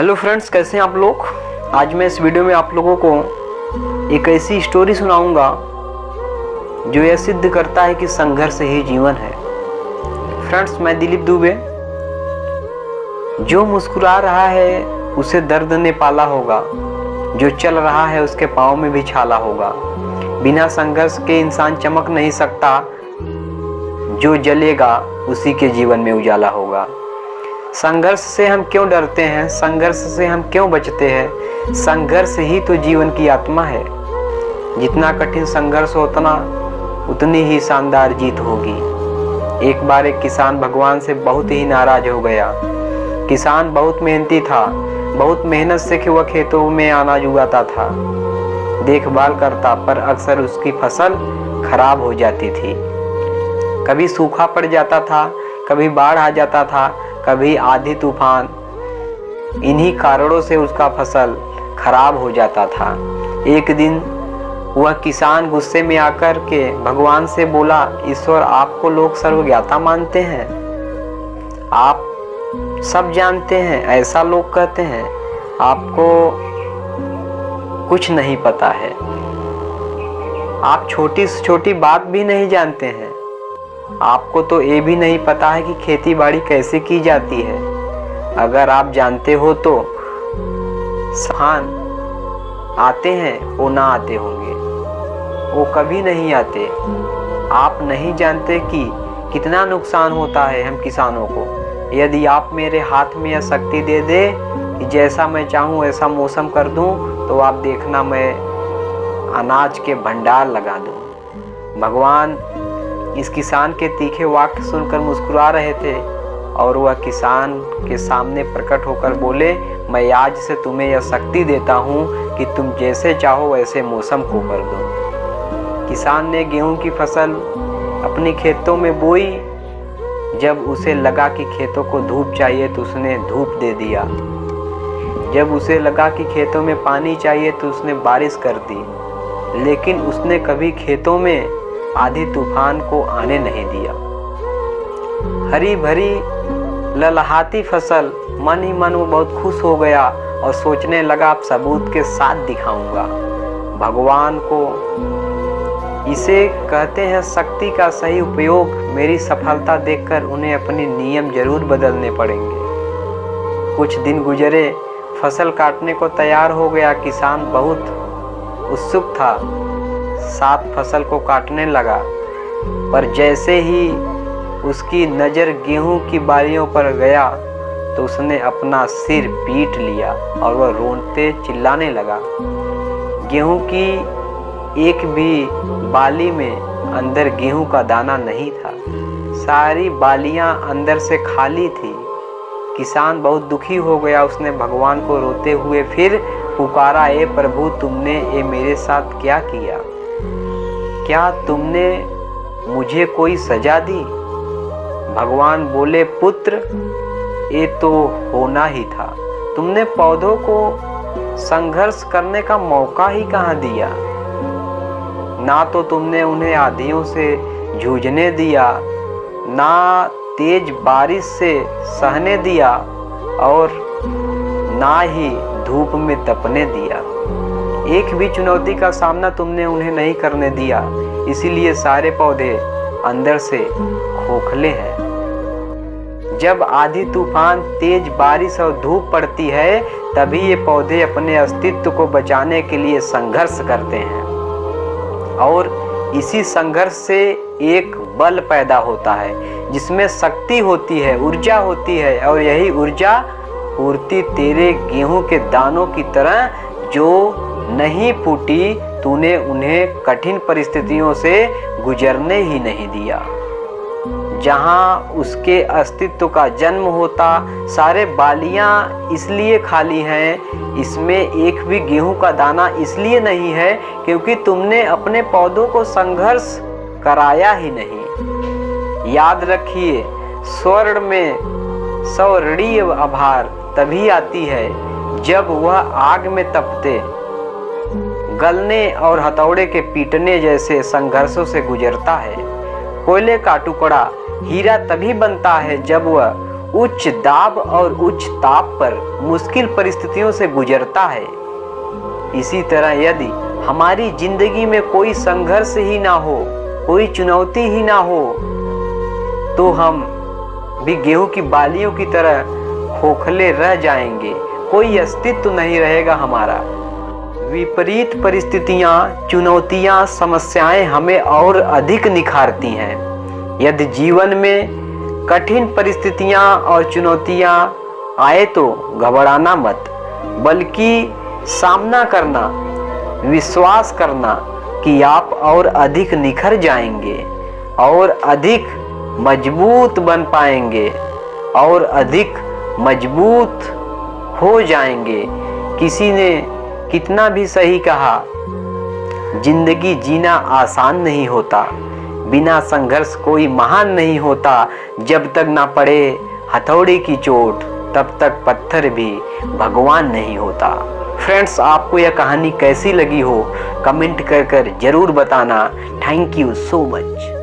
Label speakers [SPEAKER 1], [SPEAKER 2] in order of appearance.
[SPEAKER 1] Hello friends, कैसे हैं आप लोग। आज मैं इस वीडियो में आप लोगों को एक ऐसी स्टोरी सुनाऊंगा जो यह सिद्ध करता है कि संघर्ष ही जीवन है। फ्रेंड्स, मैं दिलीप दुबे। जो मुस्कुरा रहा है उसे दर्द ने पाला होगा, जो चल रहा है उसके पाँव में भी छाला होगा। बिना संघर्ष के इंसान चमक नहीं सकता, जो जलेगा उसी के जीवन में उजाला होगा। संघर्ष से हम क्यों डरते हैं, संघर्ष से हम क्यों बचते हैं? संघर्ष ही तो जीवन की आत्मा है। जितना कठिन संघर्ष होता उतनी ही शानदार जीत होगी। एक बार एक किसान भगवान से बहुत ही नाराज हो गया। किसान बहुत मेहनती था, बहुत मेहनत से वह खेतों में अनाज उगाता था, देखभाल करता, पर अक्सर उसकी फसल खराब हो जाती थी। कभी सूखा पड़ जाता था, कभी बाढ़ आ जाता था, कभी आंधी तूफान। इन्हीं कारणों से उसका फसल खराब हो जाता था। एक दिन वह किसान गुस्से में आकर के भगवान से बोला, ईश्वर, आपको लोग सर्वज्ञाता मानते हैं, आप सब जानते हैं, ऐसा लोग कहते हैं, आपको कुछ नहीं पता है, आप छोटी से छोटी बात भी नहीं जानते हैं, आपको तो ये भी नहीं पता है कि खेती बाड़ी कैसे की जाती है। अगर आप जानते हो तो साहन आते हैं, वो ना आते होंगे, वो कभी नहीं आते। आप नहीं जानते कि कितना नुकसान होता है हम किसानों को। यदि आप मेरे हाथ में यह शक्ति दे दे कि जैसा मैं चाहूँ ऐसा मौसम कर दूँ, तो आप देखना मैं अनाज के भंडार लगा दूँ। भगवान इस किसान के तीखे वाक्य सुनकर मुस्कुरा रहे थे और वह किसान के सामने प्रकट होकर बोले, मैं आज से तुम्हें यह शक्ति देता हूँ कि तुम जैसे चाहो वैसे मौसम को कर दो। किसान ने गेहूं की फसल अपने खेतों में बोई। जब उसे लगा कि खेतों को धूप चाहिए तो उसने धूप दे दिया। जब उसे लगा कि खेतों में पानी चाहिए तो उसने बारिश कर दी। लेकिन उसने कभी खेतों में आंधी तूफान को आने नहीं दिया। हरी भरी ललहाती फसल, मन ही मन वो बहुत खुश हो गया और सोचने लगा, अब सबूत के साथ दिखाऊंगा भगवान को। इसे कहते हैं शक्ति का सही उपयोग। मेरी सफलता देखकर उन्हें अपने नियम जरूर बदलने पड़ेंगे। कुछ दिन गुजरे, फसल काटने को तैयार हो गया। किसान बहुत उत्सुक था, साथ फसल को काटने लगा, पर जैसे ही उसकी नज़र गेहूं की बालियों पर गया तो उसने अपना सिर पीट लिया और वह रोते चिल्लाने लगा। गेहूं की एक भी बाली में अंदर गेहूं का दाना नहीं था, सारी बालियां अंदर से खाली थी। किसान बहुत दुखी हो गया। उसने भगवान को रोते हुए फिर पुकारा, ए प्रभु, तुमने ये मेरे साथ क्या किया? क्या तुमने मुझे कोई सजा दी? भगवान बोले, पुत्र, ये तो होना ही था। तुमने पौधों को संघर्ष करने का मौका ही कहाँ दिया। ना तो तुमने उन्हें आंधियों से जूझने दिया, ना तेज बारिश से सहने दिया, और ना ही धूप में तपने दिया। एक भी चुनौती का सामना तुमने उन्हें नहीं करने दिया। इसीलिए सारे पौधे अंदर से खोखले हैं। जब आंधी तूफान, तेज बारिश और धूप पड़ती है, तभी ये पौधे अपने अस्तित्व को बचाने के लिए संघर्ष करते हैं। और इसी संघर्ष से एक बल पैदा होता है, जिसमें शक्ति होती है, ऊर्जा होती है, और यही ऊर्जा पूर्ति तेरे गेहूं के दानों की तरह जो नहीं फूटी, तूने उन्हें कठिन परिस्थितियों से गुजरने ही नहीं दिया। जहाँ उसके अस्तित्व का जन्म होता, सारे बालियाँ इसलिए खाली हैं, इसमें एक भी गेहूं का दाना इसलिए नहीं है क्योंकि तुमने अपने पौधों को संघर्ष कराया ही नहीं। याद रखिए, स्वर्ण में सौरणीय आभार तभी आती है जब वह आग में तपते, गलने और हथौड़े के पीटने जैसे संघर्षों से गुजरता है। कोयले का टुकड़ा हीरा तभी बनता है जब वह उच्च दाब और उच्च ताप पर मुश्किल परिस्थितियों से गुजरता है। इसी तरह यदि हमारी जिंदगी में कोई संघर्ष ही ना हो, कोई चुनौती ही ना हो, तो हम भी गेहूं की बालियों की तरह खोखले रह जाएंगे, कोई अस्तित्व नहीं रहेगा हमारा। विपरीत परिस्थितियां, चुनौतियां, समस्याएं हमें और अधिक निखारती हैं। यदि जीवन में कठिन परिस्थितियां और चुनौतियां आए तो घबराना मत, बल्कि सामना करना, विश्वास करना कि आप और अधिक निखर जाएंगे और अधिक मजबूत बन पाएंगे और अधिक मजबूत हो जाएंगे। किसी ने कितना भी सही कहा, जिंदगी जीना आसान नहीं होता, बिना संघर्ष कोई महान नहीं होता। जब तक ना पड़े हथौड़े की चोट, तब तक पत्थर भी भगवान नहीं होता। फ्रेंड्स, आपको यह कहानी कैसी लगी हो कमेंट कर जरूर बताना। Thank you so much.